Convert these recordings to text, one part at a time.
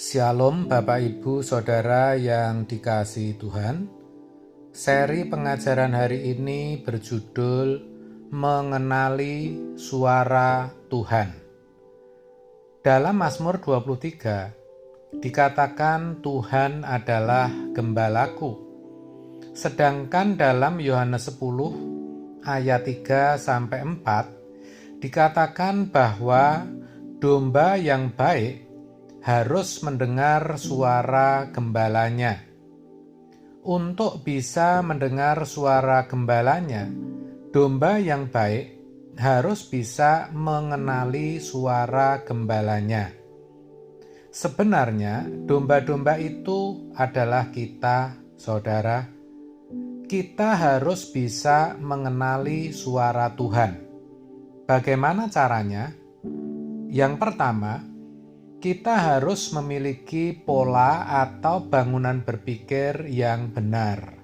Shalom Bapak Ibu Saudara yang dikasihi Tuhan. Seri pengajaran hari ini berjudul Mengenali Suara Tuhan. Dalam Mazmur 23 dikatakan Tuhan adalah gembalaku. Sedangkan dalam Yohanes 10 ayat 3 sampai 4 dikatakan bahwa domba yang baik harus mendengar suara gembalanya. Untuk bisa mendengar suara gembalanya, domba yang baik harus bisa mengenali suara gembalanya. Sebenarnya, domba-domba itu adalah kita, saudara. Kita harus bisa mengenali suara Tuhan. Bagaimana caranya? Yang pertama, kita harus memiliki pola atau bangunan berpikir yang benar.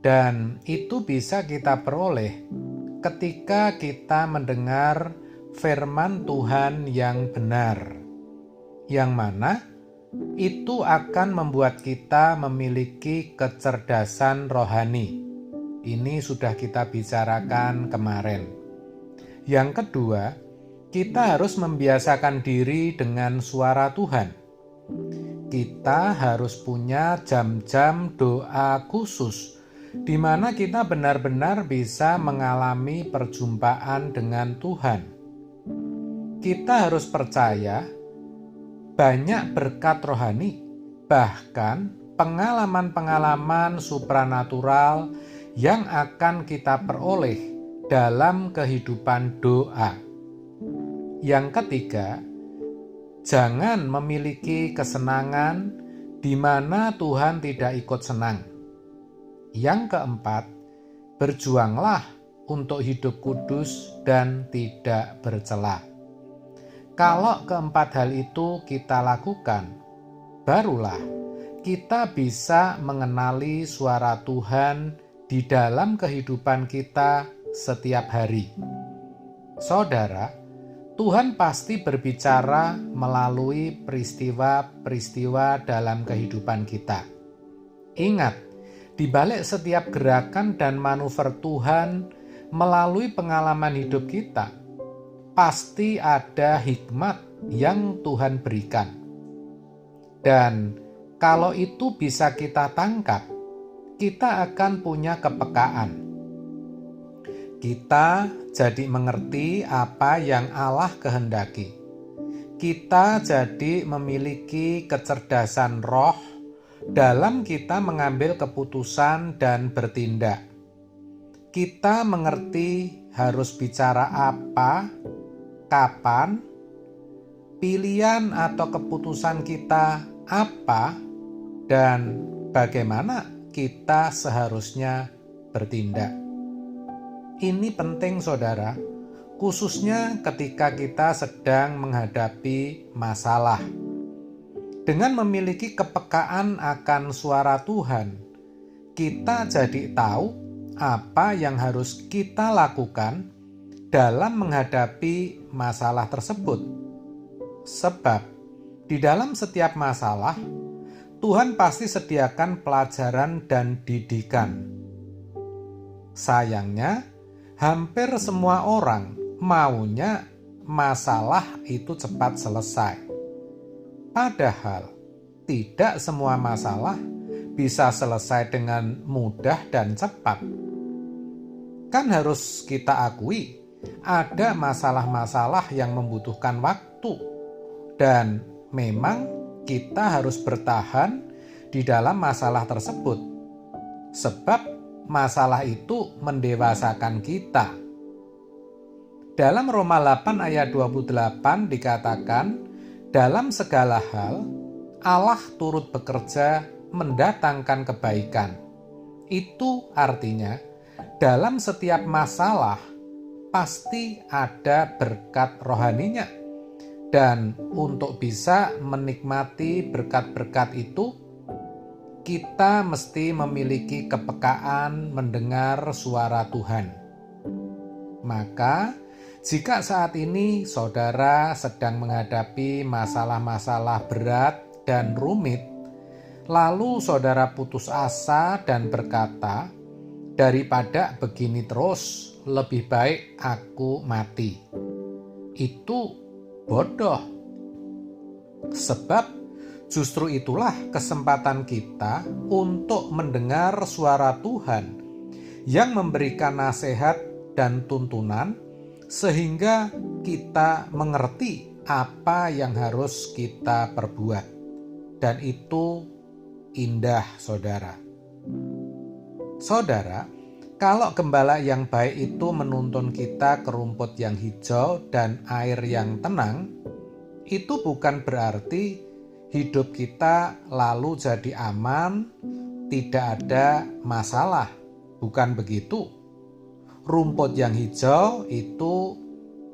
Dan itu bisa kita peroleh ketika kita mendengar firman Tuhan yang benar. Yang mana itu akan membuat kita memiliki kecerdasan rohani. Ini sudah kita bicarakan kemarin. Yang kedua, kita harus membiasakan diri dengan suara Tuhan. Kita harus punya jam-jam doa khusus, di mana kita benar-benar bisa mengalami perjumpaan dengan Tuhan. Kita harus percaya banyak berkat rohani, bahkan pengalaman-pengalaman supranatural yang akan kita peroleh dalam kehidupan doa. Yang ketiga, jangan memiliki kesenangan di mana Tuhan tidak ikut senang. Yang keempat, berjuanglah untuk hidup kudus dan tidak bercela. Kalau keempat hal itu kita lakukan, barulah kita bisa mengenali suara Tuhan di dalam kehidupan kita setiap hari. Saudara, Tuhan pasti berbicara melalui peristiwa-peristiwa dalam kehidupan kita. Ingat, di balik setiap gerakan dan manuver Tuhan melalui pengalaman hidup kita, pasti ada hikmat yang Tuhan berikan. Dan kalau itu bisa kita tangkap, kita akan punya kepekaan. Kita jadi mengerti apa yang Allah kehendaki. Kita jadi memiliki kecerdasan roh dalam kita mengambil keputusan dan bertindak. Kita mengerti harus bicara apa, kapan, pilihan atau keputusan kita apa, dan bagaimana kita seharusnya bertindak. Ini penting, saudara, khususnya ketika kita sedang menghadapi masalah. Dengan memiliki kepekaan akan suara Tuhan, kita jadi tahu apa yang harus kita lakukan dalam menghadapi masalah tersebut. Sebab di dalam setiap masalah, Tuhan pasti sediakan pelajaran dan didikan. Sayangnya, hampir semua orang maunya masalah itu cepat selesai. Padahal tidak semua masalah bisa selesai dengan mudah dan cepat. Kan harus kita akui, ada masalah-masalah yang membutuhkan waktu. Dan memang kita harus bertahan di dalam masalah tersebut. Sebab masalah itu mendewasakan kita. Dalam Roma 8 ayat 28 dikatakan, dalam segala hal, Allah turut bekerja mendatangkan kebaikan. Itu artinya, dalam setiap masalah, pasti ada berkat rohaninya. Dan untuk bisa menikmati berkat-berkat itu, kita mesti memiliki kepekaan mendengar suara Tuhan. Maka, jika saat ini saudara sedang menghadapi masalah-masalah berat dan rumit, lalu saudara putus asa dan berkata, "Daripada begini terus, lebih baik aku mati." Itu bodoh. Sebab justru itulah kesempatan kita untuk mendengar suara Tuhan yang memberikan nasihat dan tuntunan, sehingga kita mengerti apa yang harus kita perbuat. Dan itu indah, saudara. Saudara, kalau gembala yang baik itu menuntun kita ke rumput yang hijau dan air yang tenang, itu bukan berarti hidup kita lalu jadi aman, tidak ada masalah. Bukan begitu. Rumput yang hijau itu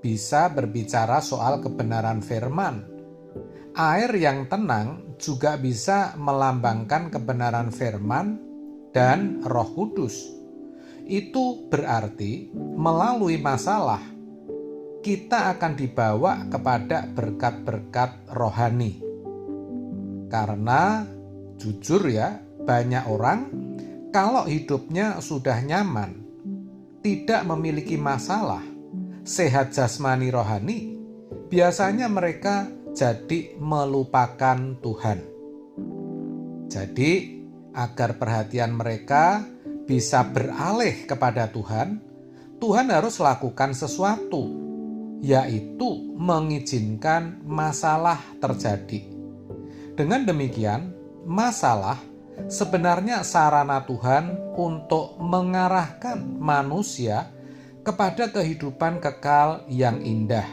bisa berbicara soal kebenaran firman. Air yang tenang juga bisa melambangkan kebenaran firman dan Roh Kudus. Itu berarti melalui masalah kita akan dibawa kepada berkat-berkat rohani. Karena jujur ya, banyak orang kalau hidupnya sudah nyaman, tidak memiliki masalah, sehat jasmani rohani, biasanya mereka jadi melupakan Tuhan. Jadi, agar perhatian mereka bisa beralih kepada Tuhan, Tuhan harus lakukan sesuatu, yaitu mengizinkan masalah terjadi. Dengan demikian, masalah sebenarnya sarana Tuhan untuk mengarahkan manusia kepada kehidupan kekal yang indah.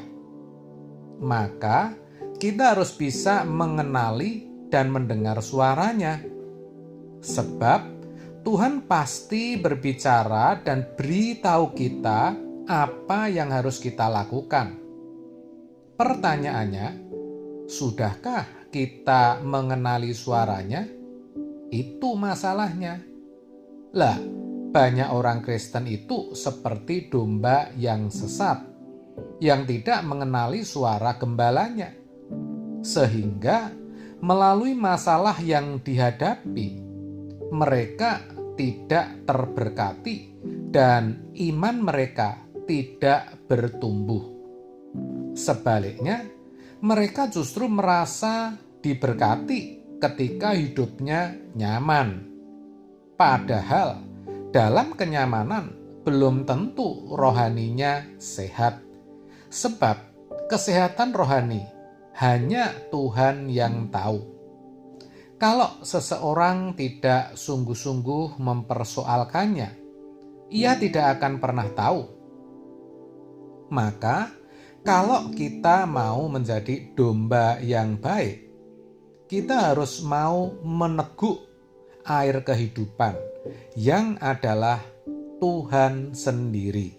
Maka kita harus bisa mengenali dan mendengar suaranya. Sebab Tuhan pasti berbicara dan beritahu kita apa yang harus kita lakukan. Pertanyaannya, sudahkah kita mengenali suaranya? Itu masalahnya. Lah, banyak orang Kristen itu seperti domba yang sesat, yang tidak mengenali suara gembalanya. Sehingga melalui masalah yang dihadapi, mereka tidak terberkati dan iman mereka tidak bertumbuh. Sebaliknya, mereka justru merasa diberkati ketika hidupnya nyaman. Padahal dalam kenyamanan belum tentu rohaninya sehat. Sebab kesehatan rohani hanya Tuhan yang tahu. Kalau seseorang tidak sungguh-sungguh mempersoalkannya, ia tidak akan pernah tahu. Maka, kalau kita mau menjadi domba yang baik, kita harus mau meneguk air kehidupan yang adalah Tuhan sendiri.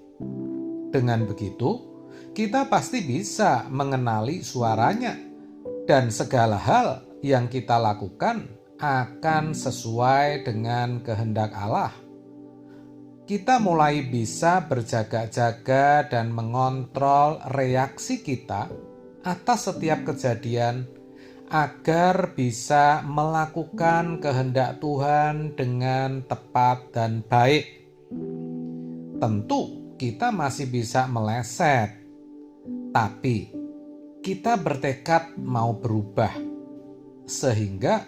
Dengan begitu, kita pasti bisa mengenali suaranya, dan segala hal yang kita lakukan akan sesuai dengan kehendak Allah. Kita mulai bisa berjaga-jaga dan mengontrol reaksi kita atas setiap kejadian agar bisa melakukan kehendak Tuhan dengan tepat dan baik. Tentu kita masih bisa meleset, tapi kita bertekad mau berubah. Sehingga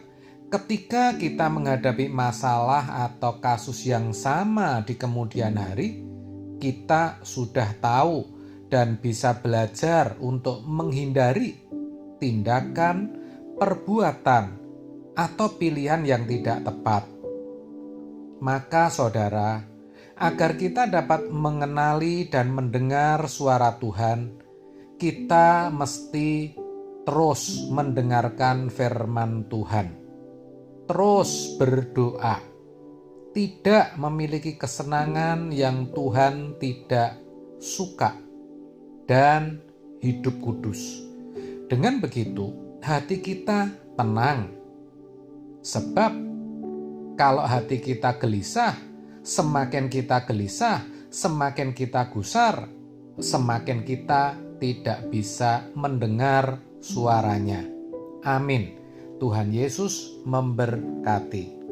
ketika kita menghadapi masalah atau kasus yang sama di kemudian hari, kita sudah tahu dan bisa belajar untuk menghindari tindakan, perbuatan, atau pilihan yang tidak tepat. Maka saudara, agar kita dapat mengenali dan mendengar suara Tuhan, kita mesti terus mendengarkan firman Tuhan, terus berdoa, tidak memiliki kesenangan yang Tuhan tidak suka, dan hidup kudus. Dengan begitu, hati kita tenang. Sebab kalau hati kita gelisah, semakin kita gelisah, semakin kita gusar, semakin kita tidak bisa mendengar suaranya. Amin. Tuhan Yesus memberkati.